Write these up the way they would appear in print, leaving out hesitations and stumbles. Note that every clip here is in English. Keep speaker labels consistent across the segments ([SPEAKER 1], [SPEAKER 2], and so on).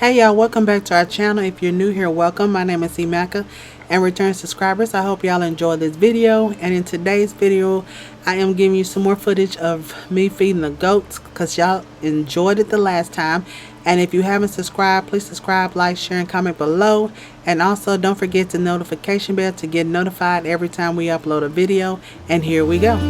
[SPEAKER 1] Hey y'all, welcome back to our channel. If you're new here, welcome. My name is Emeka, and return subscribers, I hope y'all enjoy this video. And in today's video, I am giving you some more footage of me feeding the goats because y'all enjoyed it the last time. And if you haven't subscribed, please subscribe, like, share, and comment below. And also don't forget the notification bell to get notified every time we upload a video. And here we go.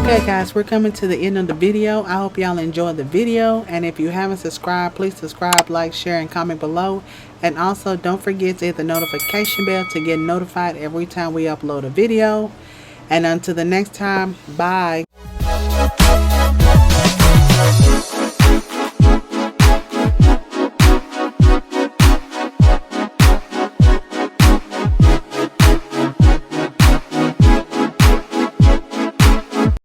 [SPEAKER 1] Okay guys, we're coming to the end of the video. I hope y'all enjoyed the video, and if you haven't subscribed, please subscribe, like, share, and comment below. And also don't forget to hit the notification bell to get notified every time we upload a video. And until the next time, bye.